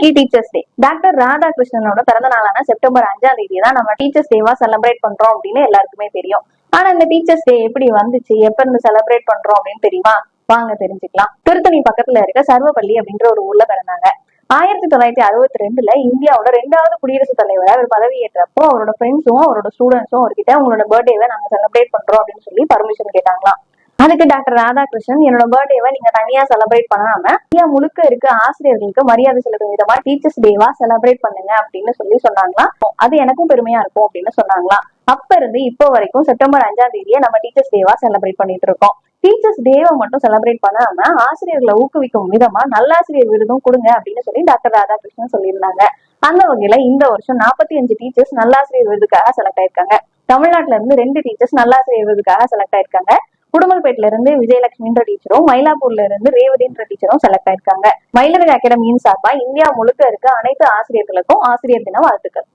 இன்னைக்கு teachers day. Doctor ராதாகிருஷ்ணனோட பிறந்த நாளான செப்டம்பர் 5ஆம் தேதி தான் நம்ம டீச்சர்ஸ் டேவா செலிப்ரேட் பண்றோம் அப்படின்னு எல்லாருக்குமே தெரியும். ஆனா இந்த டீச்சர்ஸ் டே எப்படி வந்துச்சு, எப்ப இருந்து செலிப்ரேட் பண்றோம் அப்படின்னு தெரியுமா? வாங்க தெரிஞ்சுக்கலாம். திருத்தணி பக்கத்துல இருக்க சர்வப்பள்ளி அப்படின்ற ஒரு ஊர்ல பிறந்தாங்க. 1962ல இந்தியாவோட 2வது குடியரசுத் தலைவரா அவர் பதவியேற்றப்போ அவரோட ஃப்ரெண்ட்ஸும் அவரோட ஸ்டூடெண்ட்ஸும் அவர்கிட்ட உங்களோட பர்த்டேவை நாங்க செலிப்ரேட் பண்றோம் அப்படின்னு சொல்லி பர்மிஷன் கேட்டாங்களாம். அதுக்கு டாக்டர் ராதாகிருஷ்ணன் என்னோட பர்த்டேவை நீங்க தனியா செலிப்ரேட் பண்ணாம இந்தியா முழுக்க இருக்க ஆசிரியர்களுக்கு மரியாதை செலுத்தும் விதமா டீச்சர்ஸ் டேவா செலிப்ரேட் பண்ணுங்க அப்படின்னு சொல்லி சொன்னாங்களா. அது எனக்கும் பெருமையா இருக்கும் அப்படின்னு சொன்னாங்களா. அப்ப இருந்து இப்போ வரைக்கும் செப்டம்பர் 5ஆம் தேதியை நம்ம டீச்சர்ஸ் டேவா செலிப்ரேட் பண்ணிட்டு இருக்கோம். டீச்சர்ஸ் டேவை மட்டும் செலிப்ரேட் பண்ணாம ஆசிரியர்களை ஊக்குவிக்கும் விதமா நல்லாசிரியர் விருதும் கொடுங்க அப்படின்னு சொல்லி டாக்டர் ராதாகிருஷ்ணன் சொல்லியிருந்தாங்க. அந்த வகையில இந்த வருஷம் 45 டீச்சர்ஸ் நல்லாசிரியர் விருதுக்காக செலக்ட் ஆயிருக்காங்க. தமிழ்நாட்டுல இருந்து 2 டீச்சர்ஸ் நல்லாசிரியர் விருதுக்காக செலக்ட் ஆயிருக்காங்க. உடுமல்பேட்ல இருந்து விஜயலட்சுமின்ற டீச்சரும், மயிலாப்பூர்ல இருந்து ரேவதின்ற டீச்சரும் செலக்ட் ஆயிருக்காங்க. மயிலர் அகாடமியின் சார்பா இந்தியா முழுக்க இருக்க அனைத்து ஆசிரியர்களுக்கும் ஆசிரியர் தின வாழ்த்துக்கள்.